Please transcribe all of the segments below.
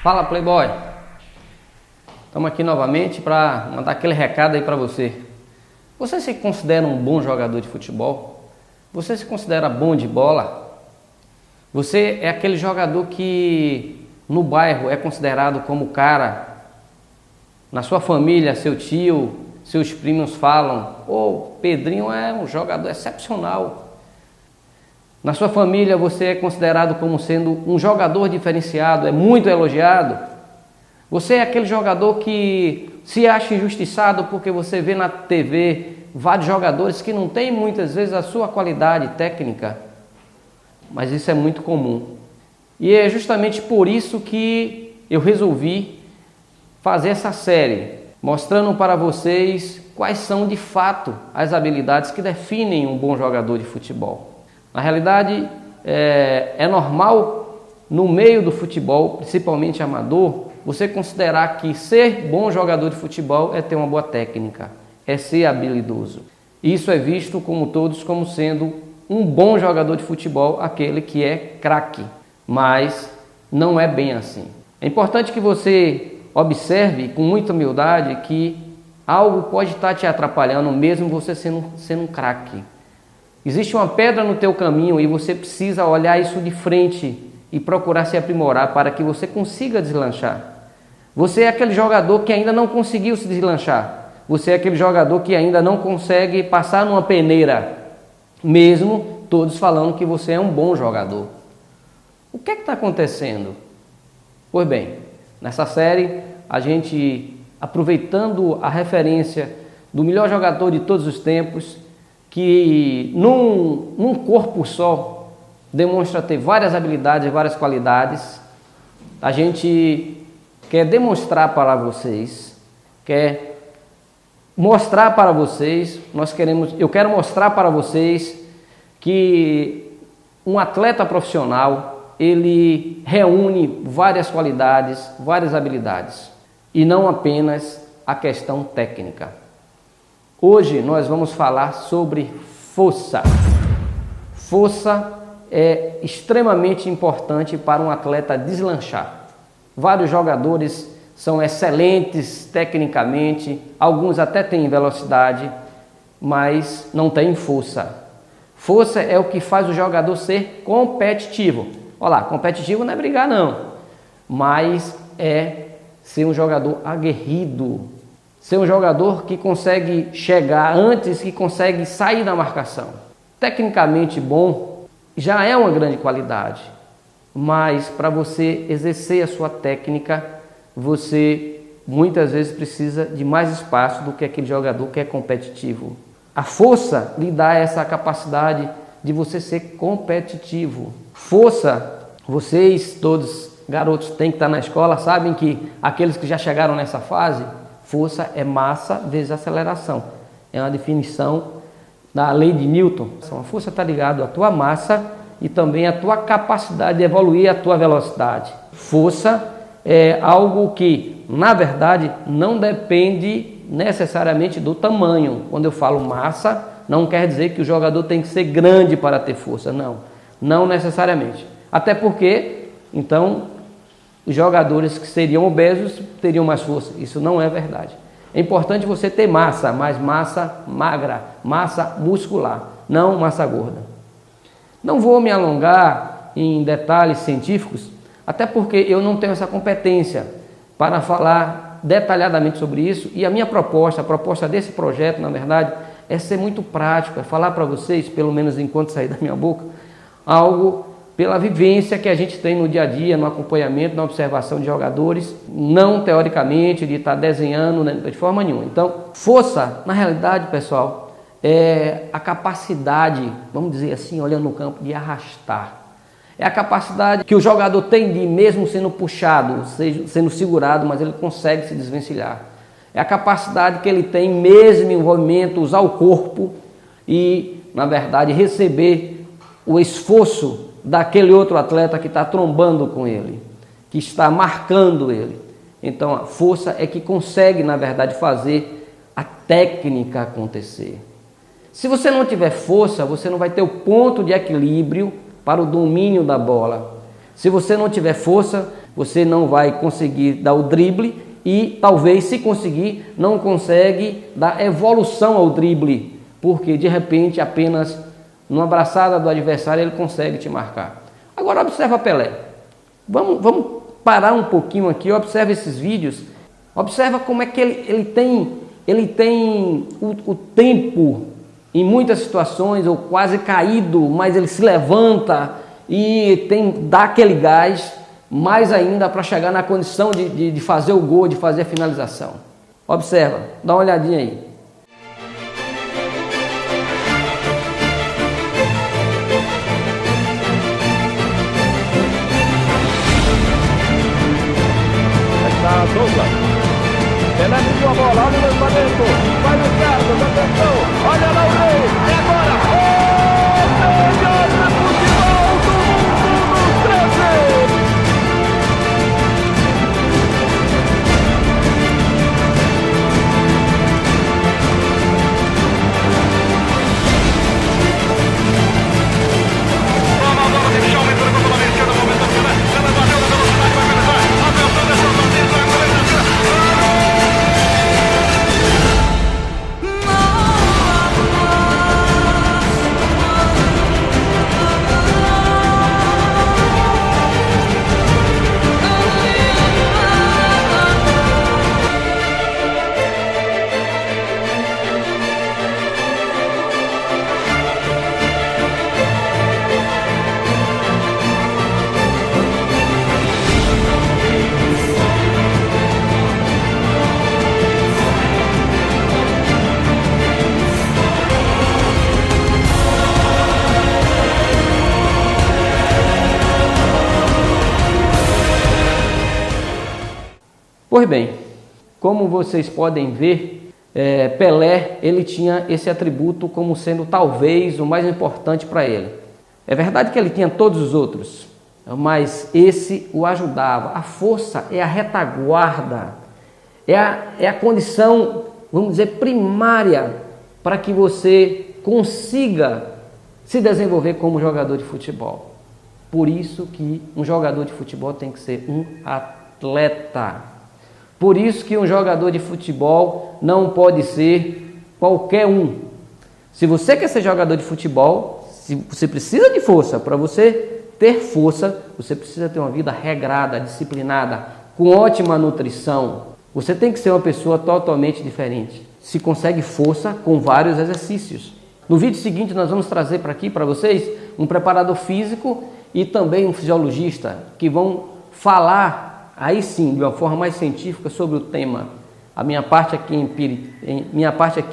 Fala, Playboy! Estamos aqui novamente para mandar aquele recado aí para você. Você se considera um bom jogador de futebol? Você se considera bom de bola? Você é aquele jogador que no bairro é considerado como o cara, na sua família, seu tio, seus primos falam: "Ô, Pedrinho é um jogador excepcional". Na sua família você é considerado como sendo um jogador diferenciado, é muito elogiado. Você é aquele jogador que se acha injustiçado porque você vê na TV vários jogadores que não têm muitas vezes a sua qualidade técnica, mas isso é muito comum. E é justamente por isso que eu resolvi fazer essa série, mostrando para vocês quais são de fato as habilidades que definem um bom jogador de futebol. Na realidade, é normal no meio do futebol, principalmente amador, você considerar que ser bom jogador de futebol é ter uma boa técnica, é ser habilidoso. Isso é visto como todos como sendo um bom jogador de futebol, aquele que é craque, mas não é bem assim. É importante que você observe com muita humildade que algo pode estar te atrapalhando, mesmo você sendo um craque. Existe uma pedra no teu caminho e você precisa olhar isso de frente e procurar se aprimorar para que você consiga deslanchar. Você é aquele jogador que ainda não conseguiu se deslanchar. Você é aquele jogador que ainda não consegue passar numa peneira, mesmo todos falando que você é um bom jogador. O que é que está acontecendo? Pois bem, nessa série, a gente, aproveitando a referência do melhor jogador de todos os tempos, que num corpo só demonstra ter várias habilidades, várias qualidades, a gente quer demonstrar para vocês, quer mostrar para vocês, eu quero mostrar para vocês que um atleta profissional, ele reúne várias qualidades, várias habilidades, e não apenas a questão técnica. Hoje nós vamos falar sobre força. Força é extremamente importante para um atleta deslanchar. Vários jogadores são excelentes tecnicamente, alguns até têm velocidade, mas não têm força. Força é o que faz o jogador ser competitivo. Olha lá, competitivo não é brigar não, mas é ser um jogador aguerrido. Ser um jogador que consegue chegar antes, que consegue sair da marcação. Tecnicamente bom já é uma grande qualidade, mas para você exercer a sua técnica, você muitas vezes precisa de mais espaço do que aquele jogador que é competitivo. A força lhe dá essa capacidade de você ser competitivo. Força, vocês todos garotos têm que estar na escola, sabem que aqueles que já chegaram nessa fase, força é massa vezes aceleração. É uma definição da lei de Newton. A força está ligada à tua massa e também à tua capacidade de evoluir a tua velocidade. Força é algo que, na verdade, não depende necessariamente do tamanho. Quando eu falo massa, não quer dizer que o jogador tem que ser grande para ter força. Não necessariamente. Até porque, então, os jogadores que seriam obesos teriam mais força. Isso não é verdade. É importante você ter massa, mas massa magra, massa muscular, não massa gorda. Não vou me alongar em detalhes científicos, até porque eu não tenho essa competência para falar detalhadamente sobre isso. E a minha proposta, a proposta desse projeto, na verdade, é ser muito prático, é falar para vocês, pelo menos enquanto sair da minha boca, algo pela vivência que a gente tem no dia a dia, no acompanhamento, na observação de jogadores, não teoricamente, de estar desenhando, né, de forma nenhuma. Então, força, na realidade, pessoal, é a capacidade, vamos dizer assim, olhando no campo, de arrastar. É a capacidade que o jogador tem de, mesmo sendo puxado, sendo segurado, mas ele consegue se desvencilhar. É a capacidade que ele tem, mesmo em movimento, usar o corpo e, na verdade, receber o esforço daquele outro atleta que está trombando com ele, que está marcando ele. Então a força é que consegue, na verdade, fazer a técnica acontecer. Se você não tiver força, você não vai ter o ponto de equilíbrio para o domínio da bola. Se você não tiver força, você não vai conseguir dar o drible e talvez, se conseguir, não consegue dar evolução ao drible, porque de repente apenas numa abraçada do adversário ele consegue te marcar. Agora observa Pelé. Vamos parar um pouquinho aqui, observa esses vídeos, observa como é que ele tem o tempo em muitas situações, ou quase caído, mas ele se levanta e dá aquele gás, mais ainda para chegar na condição de fazer o gol, de fazer a finalização. Observa, dá uma olhadinha aí. Douglas. Pelé pediu a bola, olha o lançamento, vai no Carlos, atenção, olha lá o rei, é agora, o melhor futebol do mundo nos 13! Toma a bola, tem chão, entra na bola esquerda, momento do Pelé, Pelé bateu na velocidade, vai finalizar, atenção, deixa o partido, vai finalizar. Pois bem, como vocês podem ver, Pelé ele tinha esse atributo como sendo talvez o mais importante para ele. É verdade que ele tinha todos os outros, mas esse o ajudava. A força é a retaguarda, é a condição, vamos dizer, primária para que você consiga se desenvolver como jogador de futebol. Por isso que um jogador de futebol tem que ser um atleta. Por isso que um jogador de futebol não pode ser qualquer um. Se você quer ser jogador de futebol, se você precisa de força. Para você ter força, você precisa ter uma vida regrada, disciplinada, com ótima nutrição. Você tem que ser uma pessoa totalmente diferente. Se consegue força com vários exercícios. No vídeo seguinte nós vamos trazer para aqui para vocês um preparador físico e também um fisiologista que vão falar aí sim, de uma forma mais científica sobre o tema. A minha parte aqui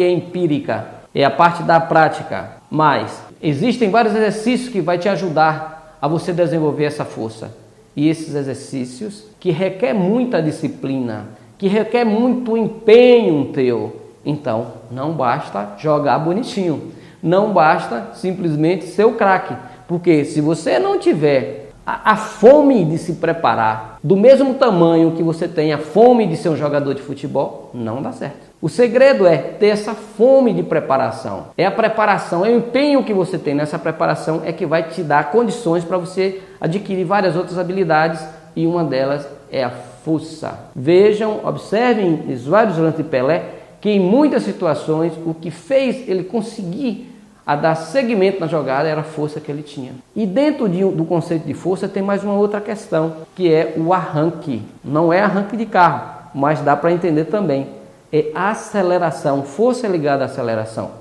é empírica, é a parte da prática. Mas existem vários exercícios que vai te ajudar a você desenvolver essa força. E esses exercícios que requer muita disciplina, que requer muito empenho teu. Então, não basta jogar bonitinho. Não basta simplesmente ser o craque. Porque se você não tiver a fome de se preparar, do mesmo tamanho que você tem a fome de ser um jogador de futebol, não dá certo. O segredo é ter essa fome de preparação. É a preparação, é o empenho que você tem nessa preparação é que vai te dar condições para você adquirir várias outras habilidades e uma delas é a força. Vejam, observem os vários lances de Pelé, que em muitas situações o que fez ele conseguir a dar seguimento na jogada era a força que ele tinha. E dentro do conceito de força tem mais uma outra questão, que é o arranque. Não é arranque de carro, mas dá para entender também. É aceleração, força é ligada à aceleração.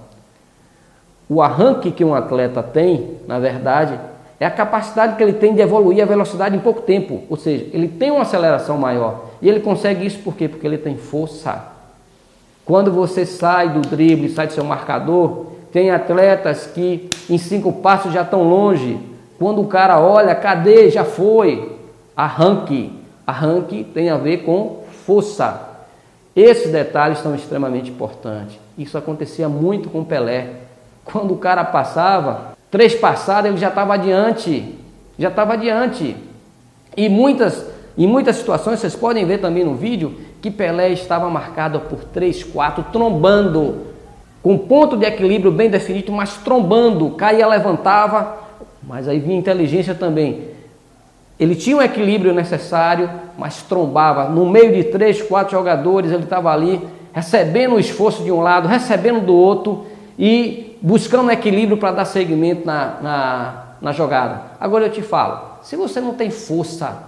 O arranque que um atleta tem, na verdade, é a capacidade que ele tem de evoluir a velocidade em pouco tempo. Ou seja, ele tem uma aceleração maior. E ele consegue isso por quê? Porque ele tem força. Quando você sai do drible, sai do seu marcador, tem atletas que em 5 passos já estão longe. Quando o cara olha, cadê? Já foi. Arranque. Arranque tem a ver com força. Esses detalhes são extremamente importantes. Isso acontecia muito com Pelé. Quando o cara passava, 3 passadas ele já estava adiante. Já estava adiante. E em muitas situações, vocês podem ver também no vídeo, que Pelé estava marcado por 3, 4, trombando. Com ponto de equilíbrio bem definido, mas trombando, caía, levantava, mas aí vinha inteligência também. Ele tinha o equilíbrio necessário, mas trombava. No meio de 3, 4 jogadores, ele estava ali recebendo o esforço de um lado, recebendo do outro e buscando equilíbrio para dar seguimento na jogada. Agora eu te falo, se você não tem força,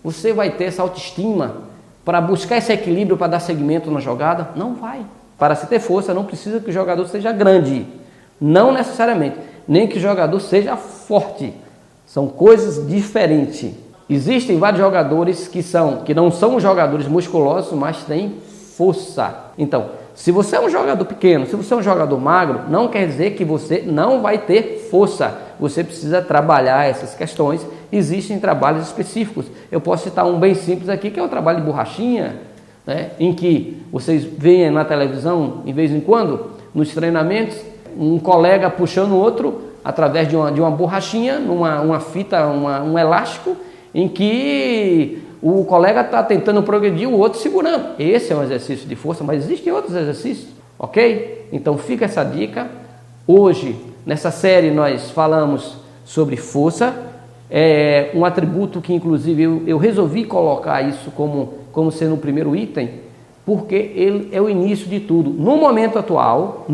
você vai ter essa autoestima para buscar esse equilíbrio para dar seguimento na jogada? Não vai. Para se ter força, não precisa que o jogador seja grande. Não necessariamente. Nem que o jogador seja forte. São coisas diferentes. Existem vários jogadores que não são jogadores musculosos, mas têm força. Então, se você é um jogador pequeno, se você é um jogador magro, não quer dizer que você não vai ter força. Você precisa trabalhar essas questões. Existem trabalhos específicos. Eu posso citar um bem simples aqui, que é o trabalho de borrachinha, né? Em que vocês veem na televisão, de vez em quando, nos treinamentos, um colega puxando o outro através de uma borrachinha, uma fita, um elástico, em que o colega está tentando progredir, o outro segurando. Esse é um exercício de força, mas existem outros exercícios, ok? Então fica essa dica. Hoje, nessa série, nós falamos sobre força, um atributo que inclusive eu resolvi colocar isso como sendo o primeiro item, porque ele é o início de tudo. No momento atual,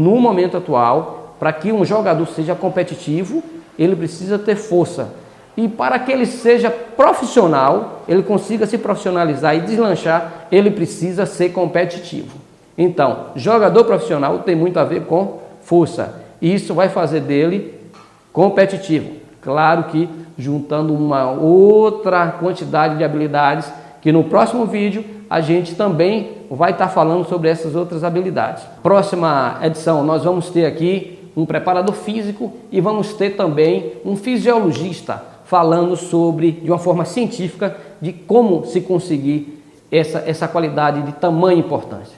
para que um jogador seja competitivo, ele precisa ter força. E para que ele seja profissional, ele consiga se profissionalizar e deslanchar, ele precisa ser competitivo. Então, jogador profissional tem muito a ver com força. E isso vai fazer dele competitivo. Claro que juntando uma outra quantidade de habilidades, que no próximo vídeo a gente também vai estar falando sobre essas outras habilidades. Próxima edição nós vamos ter aqui um preparador físico e vamos ter também um fisiologista falando sobre, de uma forma científica, de como se conseguir essa qualidade de tamanha importância.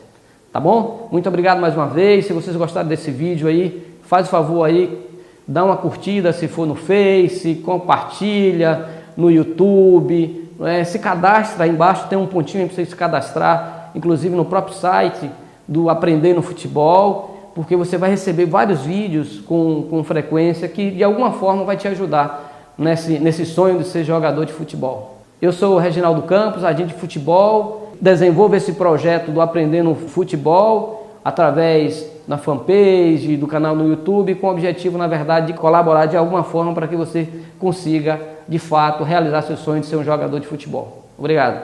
Tá bom? Muito obrigado mais uma vez. Se vocês gostaram desse vídeo aí, faz o favor aí, dá uma curtida se for no Face, compartilha no YouTube, se cadastra aí embaixo, tem um pontinho aí para você se cadastrar, inclusive no próprio site do Aprendendo Futebol, porque você vai receber vários vídeos com frequência que de alguma forma vai te ajudar nesse sonho de ser jogador de futebol. Eu sou o Reginaldo Campos, agente de futebol, desenvolvo esse projeto do Aprendendo Futebol através da fanpage, do canal no YouTube, com o objetivo, na verdade, de colaborar de alguma forma para que você consiga, de fato, realizar seu sonho de ser um jogador de futebol. Obrigado.